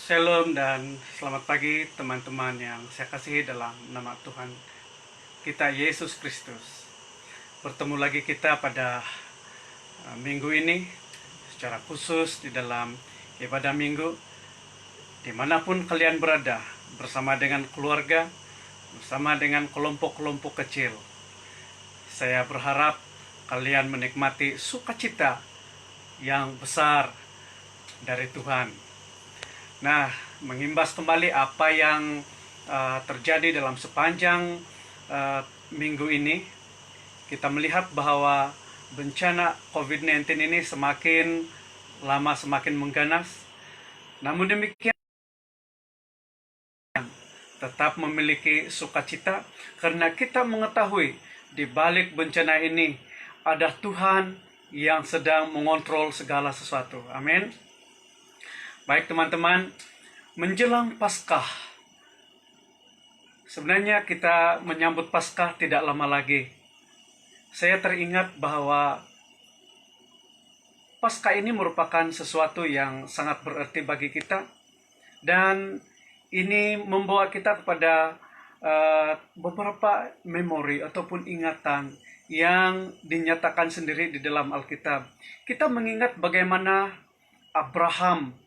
Shalom dan selamat pagi teman-teman yang saya kasihi dalam nama Tuhan kita Yesus Kristus. Bertemu lagi kita pada minggu ini secara khusus di dalam ibadah minggu. Dimanapun kalian berada, bersama dengan keluarga, bersama dengan kelompok-kelompok kecil. Saya berharap kalian menikmati sukacita yang besar dari Tuhan. Nah, mengimbas kembali apa yang terjadi dalam sepanjang minggu ini, kita melihat bahwa bencana COVID-19 ini semakin lama semakin mengganas. Namun demikian, tetap memiliki sukacita karena kita mengetahui di balik bencana ini ada Tuhan yang sedang mengontrol segala sesuatu. Amin. Baik teman-teman, menjelang Paskah. Sebenarnya kita menyambut Paskah tidak lama lagi. Saya teringat bahwa Paskah ini merupakan sesuatu yang sangat berarti bagi kita. Dan ini membawa kita kepada beberapa memori ataupun ingatan yang dinyatakan sendiri di dalam Alkitab. Kita mengingat bagaimana Abraham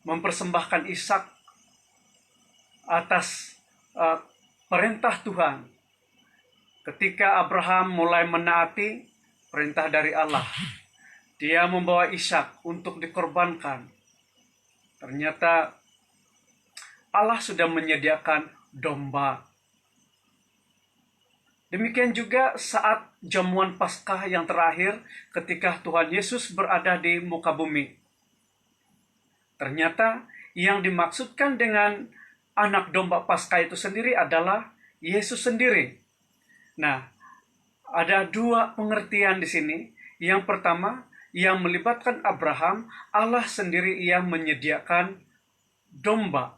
mempersembahkan Ishak atas perintah Tuhan. Ketika Abraham mulai menaati perintah dari Allah, dia membawa Ishak untuk dikorbankan. Ternyata Allah sudah menyediakan domba. Demikian juga saat jamuan Paskah yang terakhir ketika Tuhan Yesus berada di muka bumi. Ternyata yang dimaksudkan dengan anak domba Paskah itu sendiri adalah Yesus sendiri. Nah, ada dua pengertian di sini. Yang pertama, yang melibatkan Abraham, Allah sendiri yang menyediakan domba.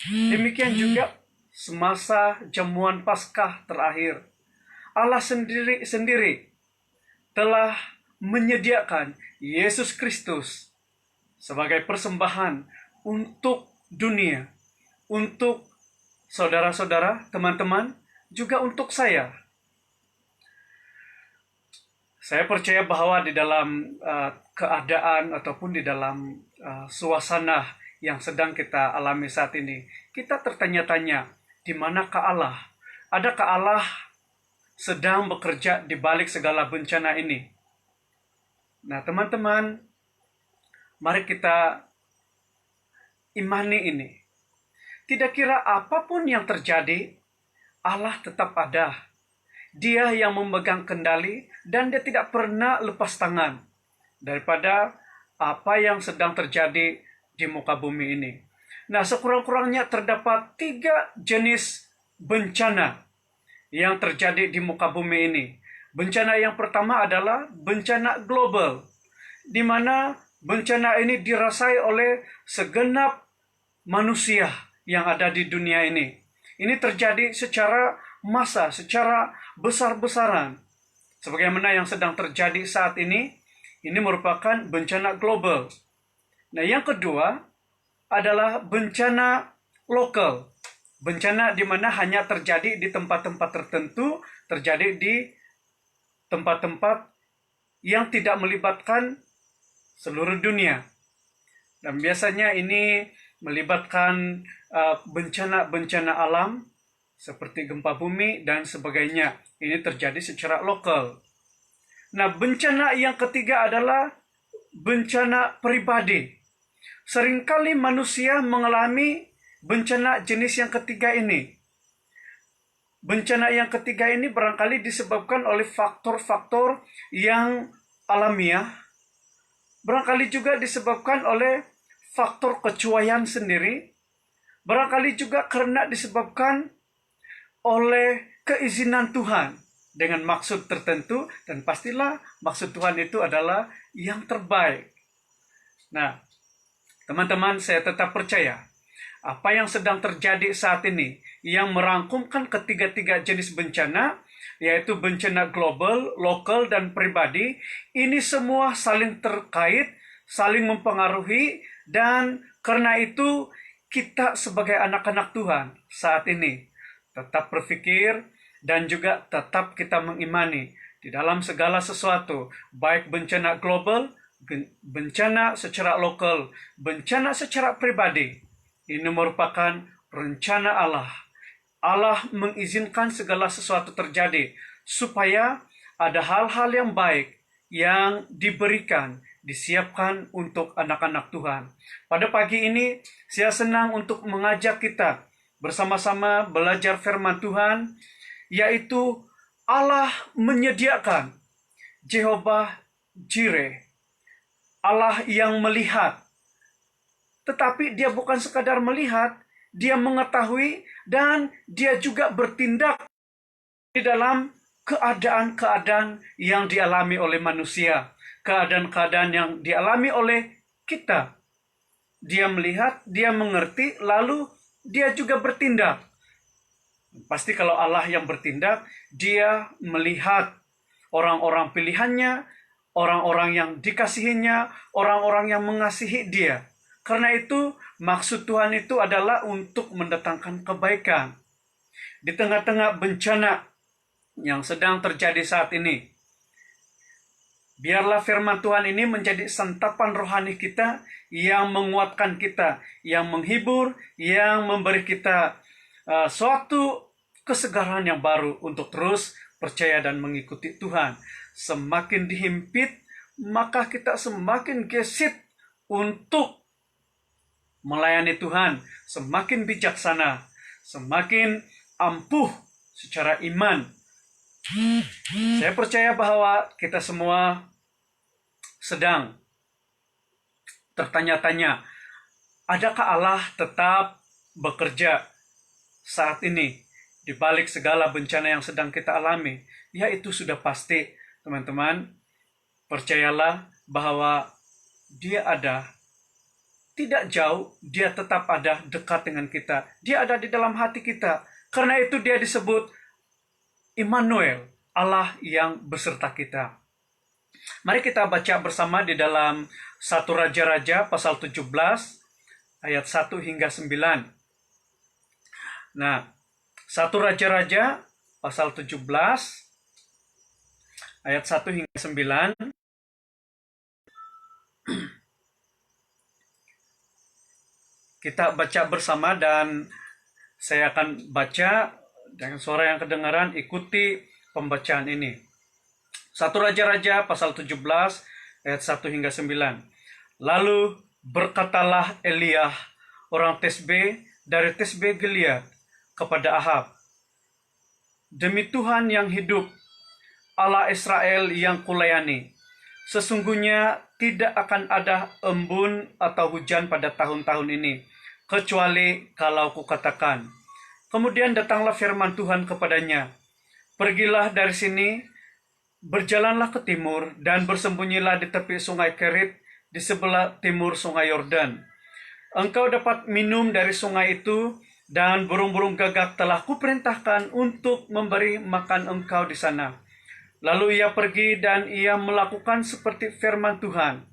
Demikian juga semasa jamuan Paskah terakhir, Allah sendiri telah menyediakan Yesus Kristus sebagai persembahan untuk dunia, untuk saudara-saudara, teman-teman, juga untuk saya. Saya percaya bahwa di dalam keadaan ataupun di dalam suasana yang sedang kita alami saat ini, kita tertanya-tanya, di manakah Allah? Adakah Allah sedang bekerja di balik segala bencana ini? Nah, teman-teman, mari kita imani ini. Tidak kira apapun yang terjadi, Allah tetap ada. Dia yang memegang kendali dan dia tidak pernah lepas tangan daripada apa yang sedang terjadi di muka bumi ini. Nah, sekurang-kurangnya terdapat 3 jenis bencana yang terjadi di muka bumi ini. Bencana yang pertama adalah bencana global, di mana bencana ini dirasai oleh segenap manusia yang ada di dunia ini. Ini terjadi secara massa, secara besar-besaran. Sebagaimana yang sedang terjadi saat ini merupakan bencana global. Nah, yang kedua adalah bencana lokal. Bencana di mana hanya terjadi di tempat-tempat tertentu, terjadi di tempat-tempat yang tidak melibatkan seluruh dunia. Dan biasanya ini melibatkan bencana-bencana alam seperti gempa bumi dan sebagainya. Ini terjadi secara lokal. Nah, bencana yang ketiga adalah bencana pribadi. Seringkali manusia mengalami bencana jenis yang ketiga ini. Bencana yang ketiga ini barangkali disebabkan oleh faktor-faktor yang alamiah. Barangkali juga disebabkan oleh faktor kecuaian sendiri. Barangkali juga karena disebabkan oleh keizinan Tuhan dengan maksud tertentu, dan pastilah maksud Tuhan itu adalah yang terbaik. Nah, teman-teman, saya tetap percaya apa yang sedang terjadi saat ini yang merangkumkan ketiga-tiga jenis bencana, yaitu bencana global, lokal, dan pribadi, ini semua saling terkait, saling mempengaruhi, dan karena itu kita sebagai anak-anak Tuhan saat ini tetap berpikir dan juga tetap kita mengimani di dalam segala sesuatu, baik bencana global, bencana secara lokal, bencana secara pribadi. Ini merupakan rencana Allah. Allah mengizinkan segala sesuatu terjadi supaya ada hal-hal yang baik yang diberikan, disiapkan untuk anak-anak Tuhan. Pada pagi ini, saya senang untuk mengajak kita bersama-sama belajar firman Tuhan, yaitu Allah menyediakan, Jehovah Jireh, Allah yang melihat. Tetapi dia bukan sekadar melihat, dia mengetahui dan dia juga bertindak di dalam keadaan-keadaan yang dialami oleh manusia, keadaan-keadaan yang dialami oleh kita. Dia melihat, dia mengerti, lalu dia juga bertindak. Pasti kalau Allah yang bertindak, dia melihat orang-orang pilihannya, orang-orang yang dikasihinya, orang-orang yang mengasihi dia. Karena itu, maksud Tuhan itu adalah untuk mendatangkan kebaikan. Di tengah-tengah bencana yang sedang terjadi saat ini, biarlah firman Tuhan ini menjadi santapan rohani kita yang menguatkan kita, yang menghibur, yang memberi kita suatu kesegaran yang baru untuk terus percaya dan mengikuti Tuhan. Semakin dihimpit, maka kita semakin gesit untuk melayani Tuhan, semakin bijaksana, semakin ampuh secara iman. Saya percaya bahwa kita semua sedang tertanya-tanya, adakah Allah tetap bekerja saat ini di balik segala bencana yang sedang kita alami? Ya, itu sudah pasti, teman-teman. Percayalah bahwa dia ada, tidak jauh, dia tetap ada dekat dengan kita. Dia ada di dalam hati kita. Karena itu dia disebut Immanuel, Allah yang beserta kita. Mari kita baca bersama di dalam 1 Raja-Raja pasal 17 ayat 1 hingga 9. Nah, 1 Raja-Raja pasal 17 ayat 1 hingga 9. Kita baca bersama dan saya akan baca dengan suara yang kedengaran, ikuti pembacaan ini. 1 Raja-Raja pasal 17 ayat 1 hingga 9. Lalu berkatalah Elia orang Tisbe dari Tisbe Gilead kepada Ahab, demi Tuhan yang hidup, Allah Israel yang kulayani, sesungguhnya tidak akan ada embun atau hujan pada tahun-tahun ini, kecuali kalau kukatakan. Kemudian datanglah firman Tuhan kepadanya, pergilah dari sini, berjalanlah ke timur, dan bersembunyilah di tepi sungai Kerit, di sebelah timur sungai Yordan. Engkau dapat minum dari sungai itu, dan burung-burung gagak telah kuperintahkan untuk memberi makan engkau di sana. Lalu ia pergi dan ia melakukan seperti firman Tuhan.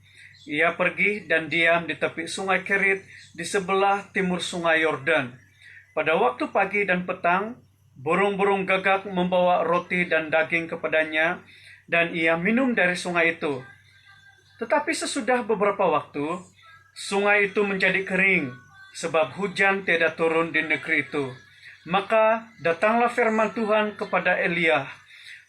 Ia pergi dan diam di tepi sungai Kerit, di sebelah timur sungai Yordan. Pada waktu pagi dan petang, burung-burung gagak membawa roti dan daging kepadanya, dan ia minum dari sungai itu. Tetapi sesudah beberapa waktu, sungai itu menjadi kering, sebab hujan tidak turun di negeri itu. Maka datanglah firman Tuhan kepada Elia,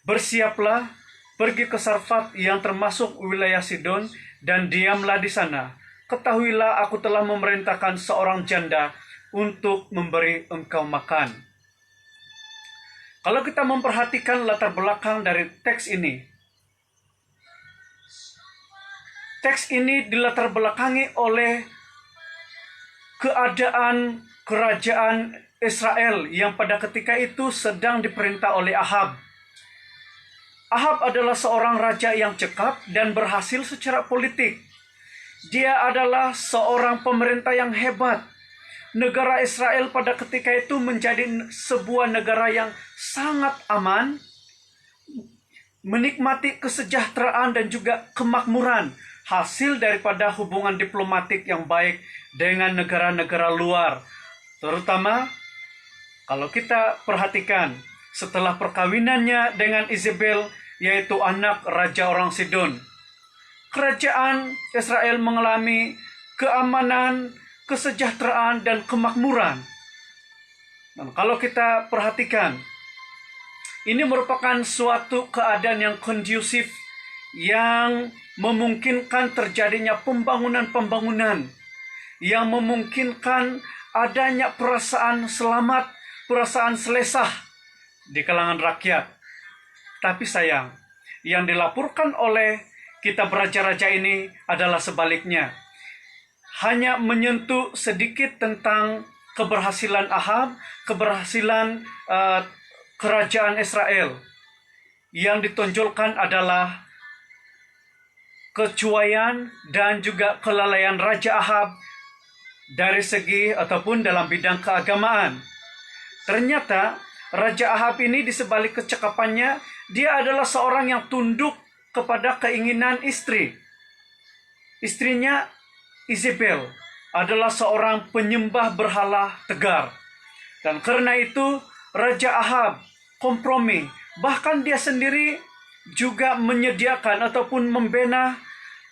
bersiaplah, pergi ke Sarfat yang termasuk wilayah Sidon, dan diamlah di sana. Ketahuilah aku telah memerintahkan seorang janda untuk memberi engkau makan. Kalau kita memperhatikan latar belakang dari teks ini dilatar belakangi oleh keadaan kerajaan Israel yang pada ketika itu sedang diperintah oleh Ahab. Ahab adalah seorang raja yang cekap dan berhasil secara politik. Dia adalah seorang pemerintah yang hebat. Negara Israel pada ketika itu menjadi sebuah negara yang sangat aman, menikmati kesejahteraan dan juga kemakmuran. hasil daripada hubungan diplomatik yang baik dengan negara-negara luar. Terutama kalau kita perhatikan setelah perkawinannya dengan Isabel, yaitu anak Raja orang Sidon, kerajaan Israel mengalami keamanan, kesejahteraan, dan kemakmuran. Dan kalau kita perhatikan, ini merupakan suatu keadaan yang kondusif yang memungkinkan terjadinya pembangunan-pembangunan, yang memungkinkan adanya perasaan selamat, perasaan selesah di kalangan rakyat. Tapi sayang, yang dilaporkan oleh kitab raja-raja ini adalah sebaliknya. Hanya menyentuh sedikit tentang keberhasilan Ahab, keberhasilan kerajaan Israel. Yang ditonjolkan adalah kecuaian dan juga kelalaian Raja Ahab dari segi ataupun dalam bidang keagamaan. Ternyata Raja Ahab ini di sebalik kecekapannya, dia adalah seorang yang tunduk kepada keinginan istri. Istrinya Isabel adalah seorang penyembah berhala tegar. Dan karena itu Raja Ahab kompromi. Bahkan dia sendiri juga menyediakan ataupun membina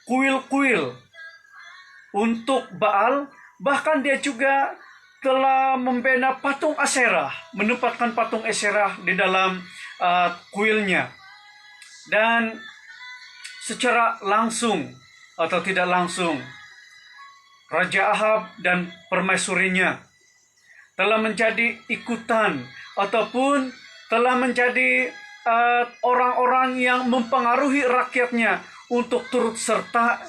kuil-kuil untuk Baal. Bahkan dia juga telah membina patung Aserah, menempatkan patung Aserah di dalam kuilnya. Dan secara langsung atau tidak langsung, Raja Ahab dan permaisurinya telah menjadi ikutan ataupun telah menjadi orang-orang yang mempengaruhi rakyatnya untuk turut serta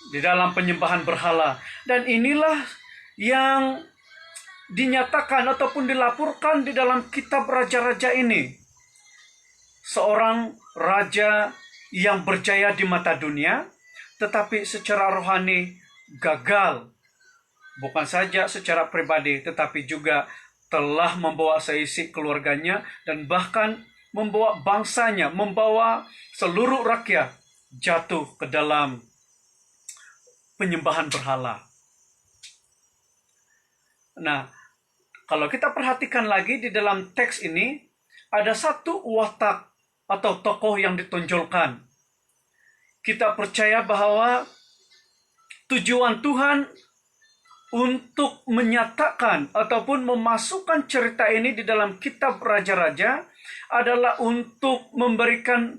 di dalam penyembahan berhala. Dan inilah yang dinyatakan ataupun dilaporkan di dalam kitab raja-raja ini. Seorang raja yang berjaya di mata dunia, tetapi secara rohani gagal. Bukan saja secara pribadi, tetapi juga telah membawa seisi keluarganya dan bahkan membawa bangsanya, membawa seluruh rakyat jatuh ke dalam penyembahan berhala. Nah, kalau kita perhatikan lagi di dalam teks ini, ada satu watak atau tokoh yang ditonjolkan. Kita percaya bahwa tujuan Tuhan untuk menyatakan ataupun memasukkan cerita ini di dalam kitab Raja-Raja adalah untuk memberikan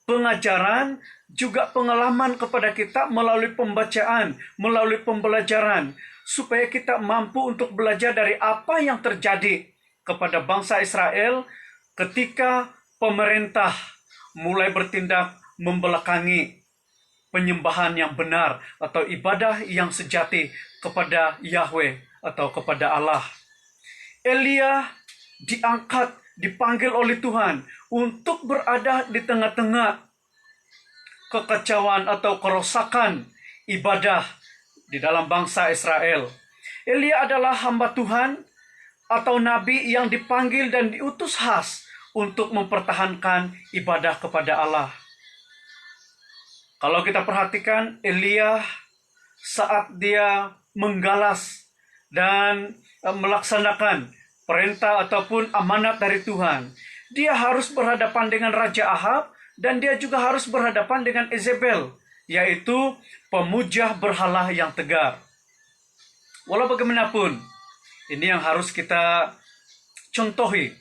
pengajaran, juga pengalaman kepada kita melalui pembacaan, melalui pembelajaran, supaya kita mampu untuk belajar dari apa yang terjadi kepada bangsa Israel ketika pemerintah mulai bertindak membelakangi penyembahan yang benar atau ibadah yang sejati kepada Yahweh atau kepada Allah. Elia diangkat, dipanggil oleh Tuhan untuk berada di tengah-tengah kekacauan atau kerosakan ibadah di dalam bangsa Israel. Elia adalah hamba Tuhan atau nabi yang dipanggil dan diutus khas untuk mempertahankan ibadah kepada Allah. Kalau kita perhatikan Elia saat dia menggalas dan melaksanakan perintah ataupun amanat dari Tuhan, dia harus berhadapan dengan Raja Ahab dan dia juga harus berhadapan dengan Isabel, yaitu pemuja berhala yang tegar. Walau bagaimanapun, ini yang harus kita contohi.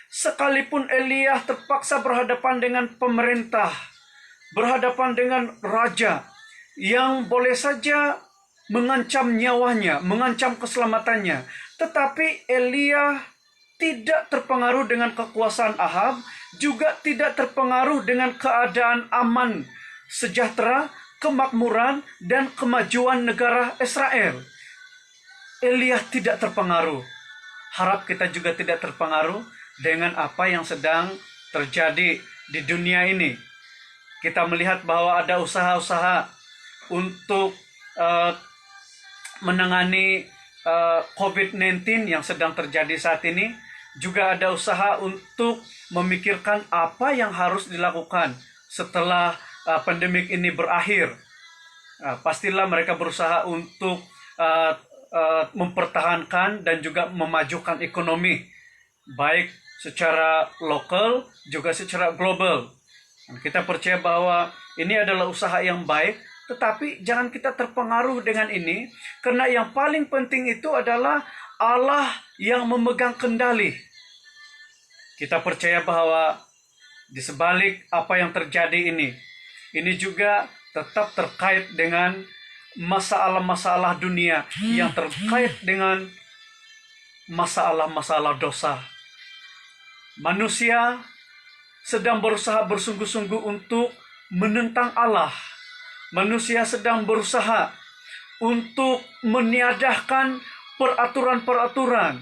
Sekalipun Elia terpaksa berhadapan dengan pemerintah, berhadapan dengan raja yang boleh saja mengancam nyawanya, mengancam keselamatannya, tetapi Elia tidak terpengaruh dengan kekuasaan Ahab, juga tidak terpengaruh dengan keadaan aman, sejahtera, kemakmuran, dan kemajuan negara Israel. Elia tidak terpengaruh. Harap kita juga tidak terpengaruh dengan apa yang sedang terjadi di dunia ini. Kita melihat bahwa ada usaha-usaha untuk menangani COVID-19 yang sedang terjadi saat ini. Juga ada usaha untuk memikirkan apa yang harus dilakukan setelah pandemik ini berakhir, pastilah mereka berusaha untuk mempertahankan dan juga memajukan ekonomi, baik secara lokal juga secara global. Dan kita percaya bahwa ini adalah usaha yang baik, tetapi jangan kita terpengaruh dengan ini, karena yang paling penting itu adalah Allah yang memegang kendali. Kita percaya bahwa di sebalik apa yang terjadi ini juga tetap terkait dengan masalah-masalah dunia yang terkait dengan masalah-masalah dosa. Manusia sedang berusaha bersungguh-sungguh untuk menentang Allah. Manusia sedang berusaha untuk meniadahkan peraturan-peraturan,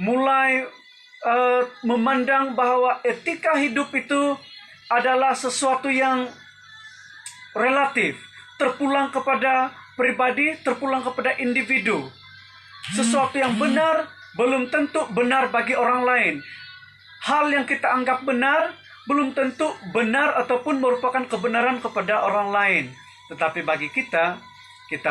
mulai memandang bahwa etika hidup itu adalah sesuatu yang relatif, terpulang kepada pribadi, terpulang kepada individu. Sesuatu yang benar belum tentu benar bagi orang lain. Hal yang kita anggap benar belum tentu benar ataupun merupakan kebenaran kepada orang lain. Tetapi bagi kita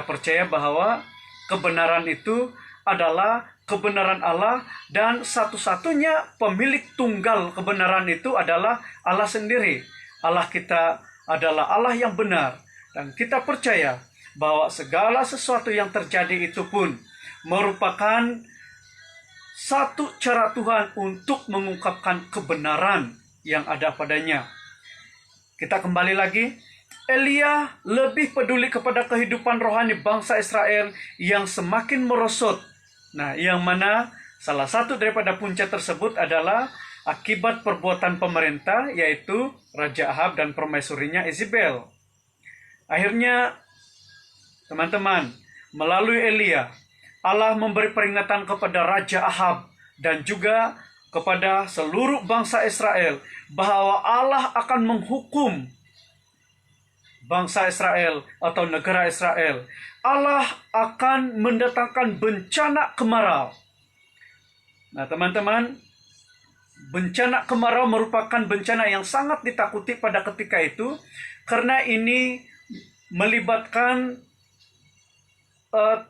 percaya bahwa kebenaran itu adalah kebenaran Allah, dan satu-satunya pemilik tunggal kebenaran itu adalah Allah sendiri. Allah kita adalah Allah yang benar, dan kita percaya bahwa segala sesuatu yang terjadi itu pun merupakan satu cara Tuhan untuk mengungkapkan kebenaran yang ada padanya. Kita kembali lagi, Elia lebih peduli kepada kehidupan rohani bangsa Israel yang semakin merosot. Nah, yang mana salah satu daripada punca tersebut adalah akibat perbuatan pemerintah, yaitu Raja Ahab dan permaisurinya Isabel. Akhirnya, teman-teman, melalui Elia, Allah memberi peringatan kepada Raja Ahab dan juga kepada seluruh bangsa Israel bahwa Allah akan menghukum bangsa Israel atau negara Israel. Allah akan mendatangkan bencana kemarau. Nah, teman-teman, bencana kemarau merupakan bencana yang sangat ditakuti pada ketika itu, karena ini melibatkan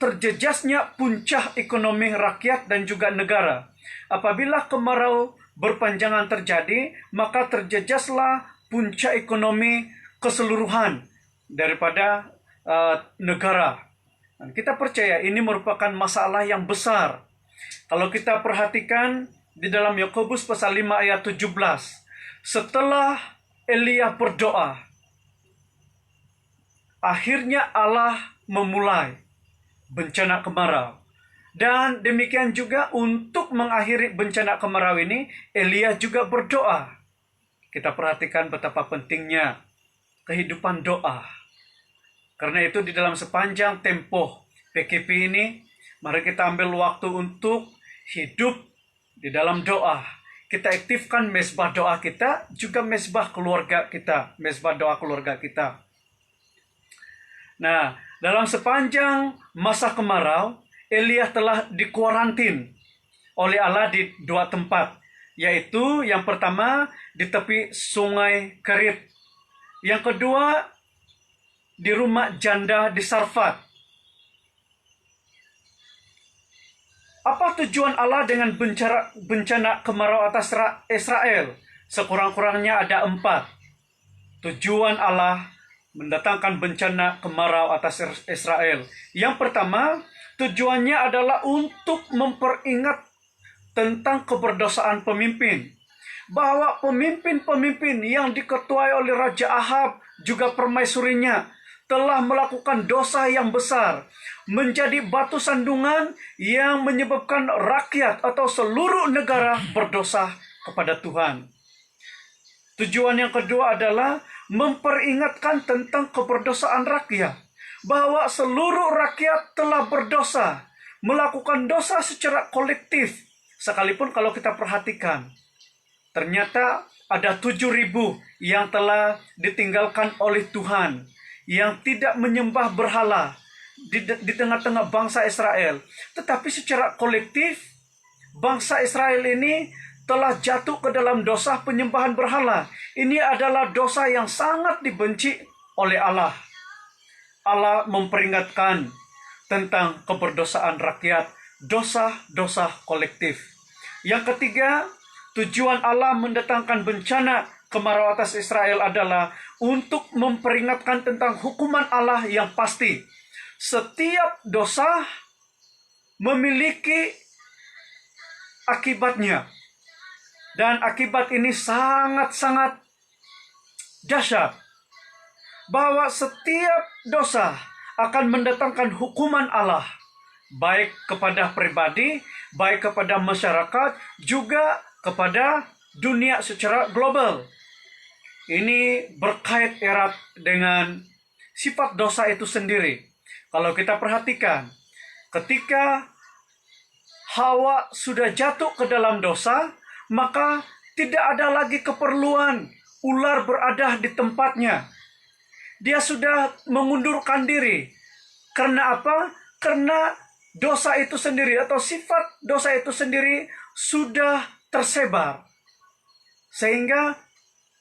terjejasnya puncak ekonomi rakyat dan juga negara. Apabila kemarau berpanjangan terjadi, maka terjejaslah puncak ekonomi keseluruhan daripada negara. Dan kita percaya ini merupakan masalah yang besar. Kalau kita perhatikan di dalam Yakobus pasal 5 ayat 17, setelah Elia berdoa, akhirnya Allah memulai bencana kemarau. Dan demikian juga untuk mengakhiri bencana kemarau ini, Elia juga berdoa. Kita perhatikan betapa pentingnya kehidupan doa. Karena itu di dalam sepanjang tempo PKP ini, mari kita ambil waktu untuk hidup di dalam doa. Kita aktifkan mezbah doa kita, juga mezbah keluarga kita, mezbah doa keluarga kita. Nah, dalam sepanjang masa kemarau, Elia telah dikuarantin oleh Allah di dua tempat, yaitu yang pertama di tepi sungai Kerit, yang kedua di rumah janda di Sarfat. Apa tujuan Allah dengan bencana kemarau atas Israel? Sekurang-kurangnya ada 4. Tujuan Allah mendatangkan bencana kemarau atas Israel. Yang pertama, tujuannya adalah untuk memperingat tentang keberdosaan pemimpin. Bahwa pemimpin-pemimpin yang diketuai oleh Raja Ahab juga permaisurinya telah melakukan dosa yang besar, menjadi batu sandungan yang menyebabkan rakyat atau seluruh negara berdosa kepada Tuhan. Tujuan yang kedua adalah memperingatkan tentang keberdosaan rakyat, bahwa seluruh rakyat telah berdosa, melakukan dosa secara kolektif. Sekalipun kalau kita perhatikan, ternyata ada 7.000 yang telah ditinggalkan oleh Tuhan, yang tidak menyembah berhala di tengah-tengah bangsa Israel. Tetapi secara kolektif, bangsa Israel ini telah jatuh ke dalam dosa penyembahan berhala. Ini adalah dosa yang sangat dibenci oleh Allah. Allah memperingatkan tentang keberdosaan rakyat, dosa-dosa kolektif. Yang ketiga, tujuan Allah mendatangkan bencana kemarau atas Israel adalah untuk memperingatkan tentang hukuman Allah yang pasti. Setiap dosa memiliki akibatnya. Dan akibat ini sangat-sangat dahsyat. Bahwa setiap dosa akan mendatangkan hukuman Allah. Baik kepada pribadi, baik kepada masyarakat, juga kepada dunia secara global. Ini berkait erat dengan sifat dosa itu sendiri. Kalau kita perhatikan, ketika Hawa sudah jatuh ke dalam dosa, maka tidak ada lagi keperluan ular berada di tempatnya. Dia sudah mengundurkan diri. Karena apa? Karena dosa itu sendiri atau sifat dosa itu sendiri sudah tersebar. Sehingga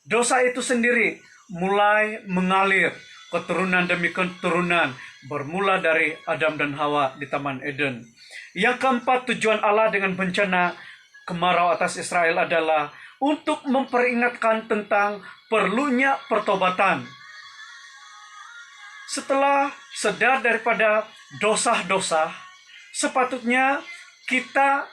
dosa itu sendiri mulai mengalir keturunan demi keturunan, bermula dari Adam dan Hawa di Taman Eden. Yang keempat, tujuan Allah dengan bencana kemarau atas Israel adalah untuk memperingatkan tentang perlunya pertobatan. Setelah sadar daripada dosa-dosa, sepatutnya kita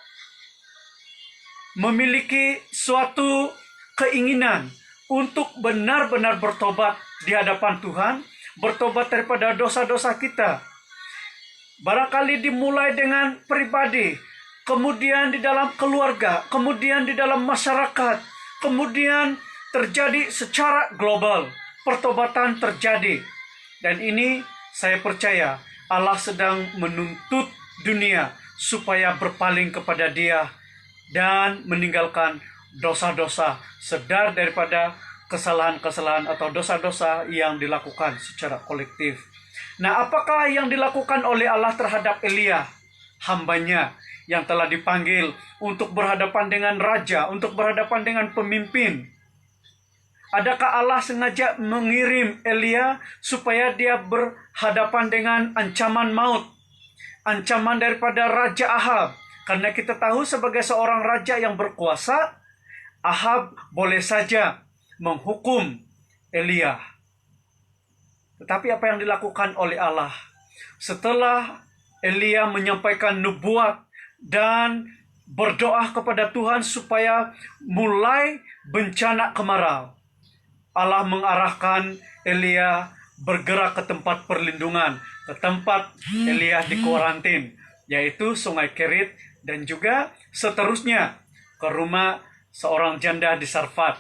memiliki suatu keinginan untuk benar-benar bertobat di hadapan Tuhan, bertobat daripada dosa-dosa kita. Barangkali dimulai dengan pribadi, kemudian di dalam keluarga, kemudian di dalam masyarakat, kemudian terjadi secara global, pertobatan terjadi. Dan ini saya percaya Allah sedang menuntut dunia supaya berpaling kepada Dia dan meninggalkan dosa-dosa, sadar daripada kesalahan-kesalahan atau dosa-dosa yang dilakukan secara kolektif. Nah, apakah yang dilakukan oleh Allah terhadap Elia, hambanya yang telah dipanggil untuk berhadapan dengan raja, untuk berhadapan dengan pemimpin? Adakah Allah sengaja mengirim Elia supaya dia berhadapan dengan ancaman maut, ancaman daripada Raja Ahab? Karena kita tahu sebagai seorang raja yang berkuasa, Ahab boleh saja menghukum Elia. Tetapi apa yang dilakukan oleh Allah? Setelah Elia menyampaikan nubuat dan berdoa kepada Tuhan supaya mulai bencana kemarau, Allah mengarahkan Elia bergerak ke tempat perlindungan, ke tempat Elia dikuarantin, yaitu Sungai Kerit, dan juga seterusnya ke rumah seorang janda di Sarfat.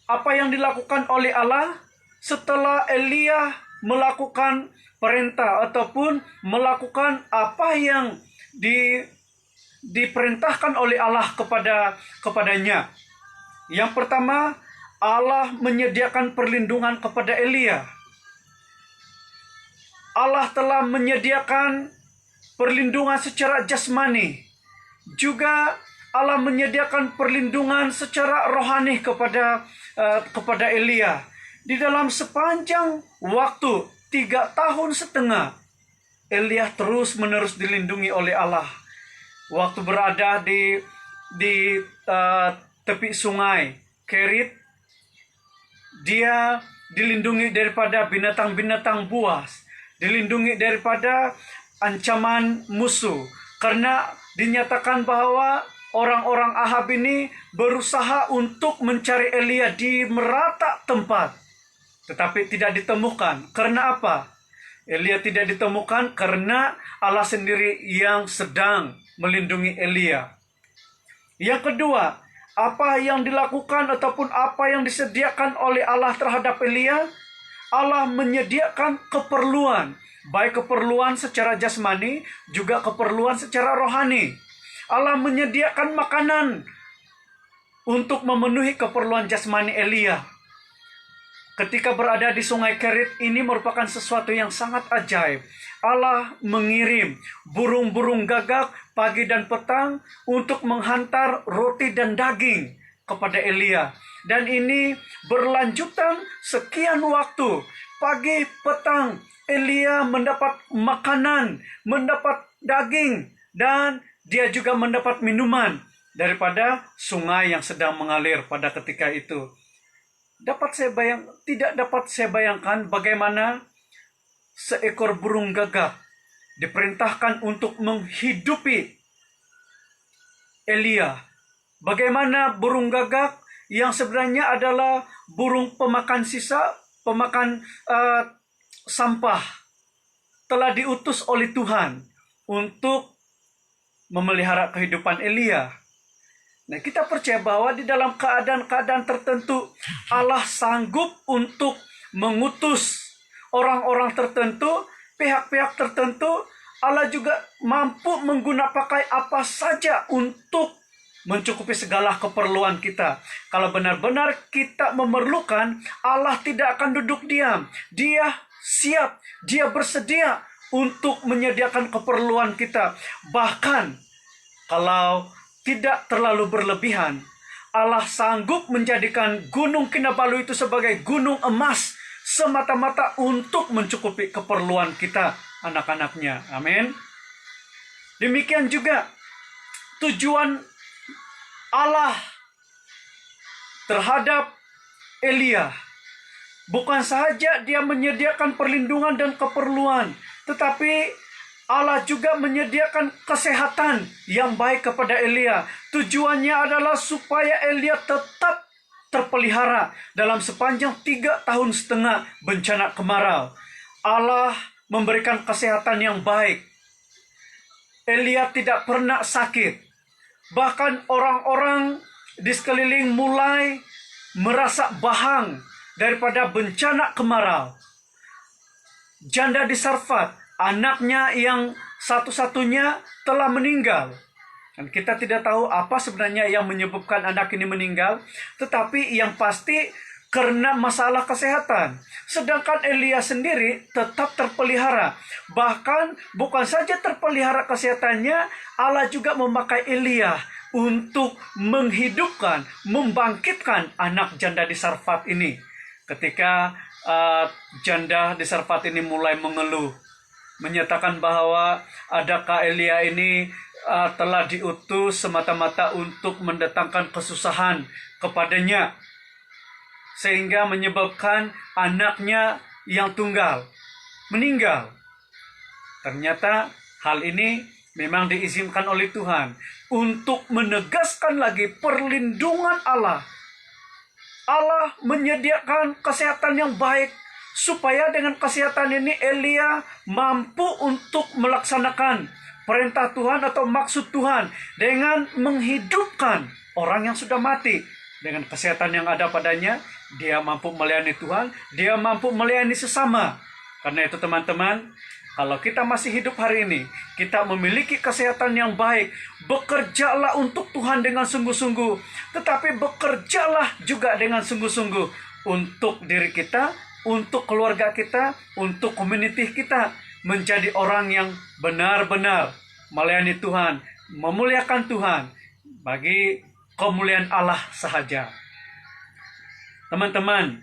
Apa yang dilakukan oleh Allah setelah Elia melakukan perintah ataupun melakukan apa yang diperintahkan oleh Allah kepadanya? Yang pertama, Allah menyediakan perlindungan kepada Elia. Allah telah menyediakan perlindungan secara jasmani. Juga Allah menyediakan perlindungan secara rohani kepada Elia. Di dalam sepanjang waktu 3,5 tahun, Elia terus-menerus dilindungi oleh Allah. Waktu berada di tepi sungai Kerit, dia dilindungi daripada binatang-binatang buas, dilindungi daripada ancaman musuh, karena dinyatakan bahwa orang-orang Ahab ini berusaha untuk mencari Elia di merata tempat, tetapi tidak ditemukan. Karena apa? Elia tidak ditemukan karena Allah sendiri yang sedang melindungi Elia. Yang kedua, apa yang dilakukan ataupun apa yang disediakan oleh Allah terhadap Elia? Allah menyediakan keperluan, baik keperluan secara jasmani, juga keperluan secara rohani. Allah menyediakan makanan untuk memenuhi keperluan jasmani Elia. Ketika berada di Sungai Kerit, ini merupakan sesuatu yang sangat ajaib. Allah mengirim burung-burung gagak pagi dan petang untuk menghantar roti dan daging kepada Elia. Dan ini berlanjutan sekian waktu. Pagi, petang, Elia mendapat makanan, mendapat daging, dan dia juga mendapat minuman daripada sungai yang sedang mengalir pada ketika itu. Tidak dapat saya bayangkan bagaimana seekor burung gagak diperintahkan untuk menghidupi Elia. Bagaimana burung gagak yang sebenarnya adalah burung pemakan sisa, pemakan sampah, telah diutus oleh Tuhan untuk memelihara kehidupan Elia. Nah, kita percaya bahwa di dalam keadaan-keadaan tertentu Allah sanggup untuk mengutus orang-orang tertentu, pihak-pihak tertentu. Allah juga mampu menggunakan pakai apa saja untuk mencukupi segala keperluan kita. Kalau benar-benar kita memerlukan, Allah tidak akan duduk diam. Dia siap, dia bersedia untuk menyediakan keperluan kita. Bahkan kalau tidak terlalu berlebihan, Allah sanggup menjadikan Gunung Kinabalu itu sebagai gunung emas semata-mata untuk mencukupi keperluan kita, anak-anaknya. Amin. Demikian juga tujuan Allah terhadap Elia. Bukan saja dia menyediakan perlindungan dan keperluan, tetapi Allah juga menyediakan kesehatan yang baik kepada Elia. Tujuannya adalah supaya Elia tetap terpelihara dalam sepanjang 3,5 tahun bencana kemarau. Allah memberikan kesehatan yang baik. Elia tidak pernah sakit. Bahkan orang-orang di sekeliling mulai merasa bahang daripada bencana kemarau. Janda di Sarfat, anaknya yang satu-satunya telah meninggal. Dan kita tidak tahu apa sebenarnya yang menyebabkan anak ini meninggal. Tetapi yang pasti karena masalah kesehatan. Sedangkan Elia sendiri tetap terpelihara. Bahkan bukan saja terpelihara kesehatannya, Allah juga memakai Elia untuk menghidupkan, membangkitkan anak janda di Sarfat ini. Ketika janda di Sarfat ini mulai mengeluh, menyatakan bahwa adakah Elia ini telah diutus semata-mata untuk mendatangkan kesusahan kepadanya, sehingga menyebabkan anaknya yang tunggal meninggal. Ternyata hal ini memang diizinkan oleh Tuhan untuk menegaskan lagi perlindungan Allah. Allah menyediakan kesehatan yang baik supaya dengan kesehatan ini Elia mampu untuk melaksanakan perintah Tuhan atau maksud Tuhan dengan menghidupkan orang yang sudah mati. Dengan kesehatan yang ada padanya, dia mampu melayani Tuhan, dia mampu melayani sesama. Karena itu teman-teman, kalau kita masih hidup hari ini, kita memiliki kesehatan yang baik, bekerjalah untuk Tuhan dengan sungguh-sungguh. Tetapi bekerjalah juga dengan sungguh-sungguh untuk diri kita, untuk keluarga kita, untuk community kita. Menjadi orang yang benar-benar melayani Tuhan, memuliakan Tuhan, bagi kemuliaan Allah sahaja. Teman-teman,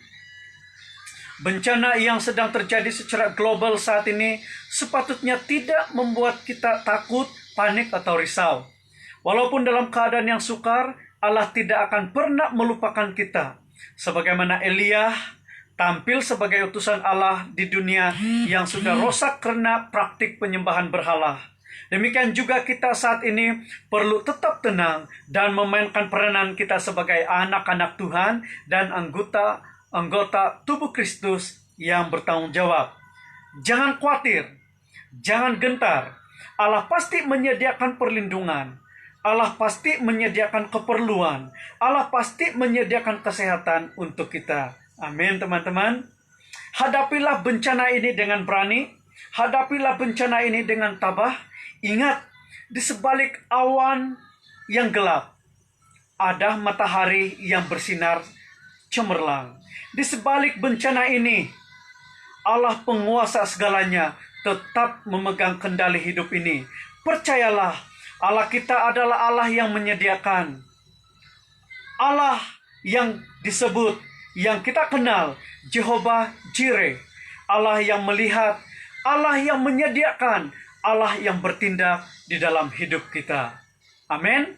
bencana yang sedang terjadi secara global saat ini sepatutnya tidak membuat kita takut, panik, atau risau. Walaupun dalam keadaan yang sukar, Allah tidak akan pernah melupakan kita. Sebagaimana Elia tampil sebagai utusan Allah di dunia yang sudah rusak karena praktik penyembahan berhala. Demikian juga kita saat ini perlu tetap tenang dan memainkan peranan kita sebagai anak-anak Tuhan dan anggota tubuh Kristus yang bertanggung jawab. Jangan khawatir, jangan gentar. Allah pasti menyediakan perlindungan. Allah pasti menyediakan keperluan. Allah pasti menyediakan kesehatan untuk kita. Amin, teman-teman. Hadapilah bencana ini dengan berani. Hadapilah bencana ini dengan tabah. Ingat, di sebalik awan yang gelap, ada matahari yang bersinar cemerlang. Di sebalik bencana ini, Allah penguasa segalanya tetap memegang kendali hidup ini. Percayalah, Allah kita adalah Allah yang menyediakan. Allah yang disebut, yang kita kenal, Jehovah Jireh, Allah yang melihat, Allah yang menyediakan, Allah yang bertindak di dalam hidup kita. Amin.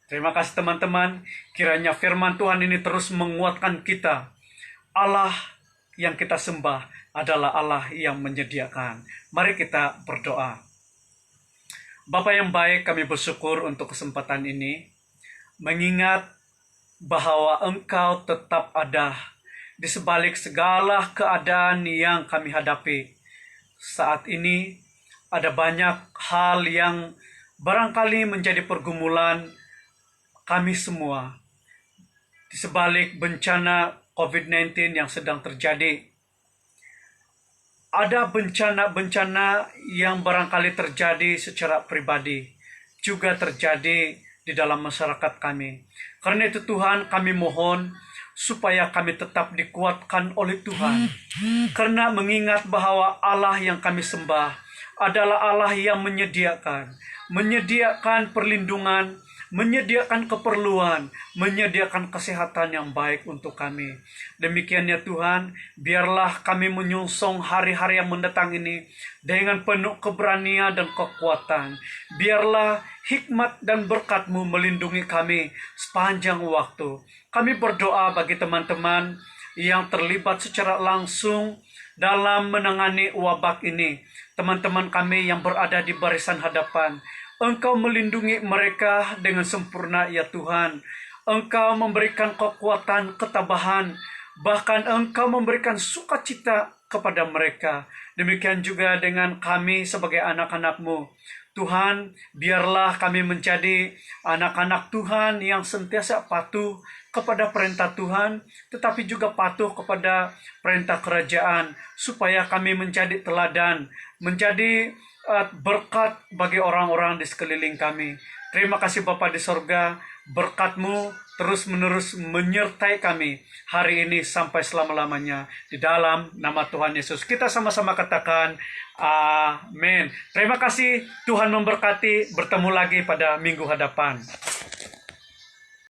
Terima kasih teman-teman. Kiranya firman Tuhan ini terus menguatkan kita. Allah yang kita sembah adalah Allah yang menyediakan. Mari kita berdoa. Bapa yang baik, kami bersyukur untuk kesempatan ini. Mengingat bahwa Engkau tetap ada di sebalik segala keadaan yang kami hadapi. Saat ini ada banyak hal yang barangkali menjadi pergumulan kami semua. Di sebalik bencana COVID-19 yang sedang terjadi, ada bencana-bencana yang barangkali terjadi secara pribadi, juga terjadi di dalam masyarakat kami. Karena itu Tuhan, kami mohon supaya kami tetap dikuatkan oleh Tuhan. Karena mengingat bahwa Allah yang kami sembah adalah Allah yang menyediakan perlindungan, menyediakan keperluan, menyediakan kesehatan yang baik untuk kami. Demikian ya Tuhan, biarlah kami menyongsong hari-hari yang mendatang ini dengan penuh keberanian dan kekuatan. Biarlah hikmat dan berkat-Mu melindungi kami sepanjang waktu. Kami berdoa bagi teman-teman yang terlibat secara langsung dalam menangani wabah ini. Teman-teman kami yang berada di barisan hadapan, Engkau melindungi mereka dengan sempurna ya Tuhan. Engkau memberikan kekuatan, ketabahan, bahkan Engkau memberikan sukacita kepada mereka. Demikian juga dengan kami sebagai anak-anak-Mu. Tuhan, biarlah kami menjadi anak-anak Tuhan yang sentiasa patuh kepada perintah Tuhan, tetapi juga patuh kepada perintah kerajaan, supaya kami menjadi teladan, menjadi berkat bagi orang-orang di sekeliling kami. Terima kasih Bapa di sorga, berkat-Mu terus-menerus menyertai kami hari ini sampai selama-lamanya. Di dalam nama Tuhan Yesus, kita sama-sama katakan amin. Terima kasih, Tuhan memberkati. Bertemu lagi pada minggu hadapan.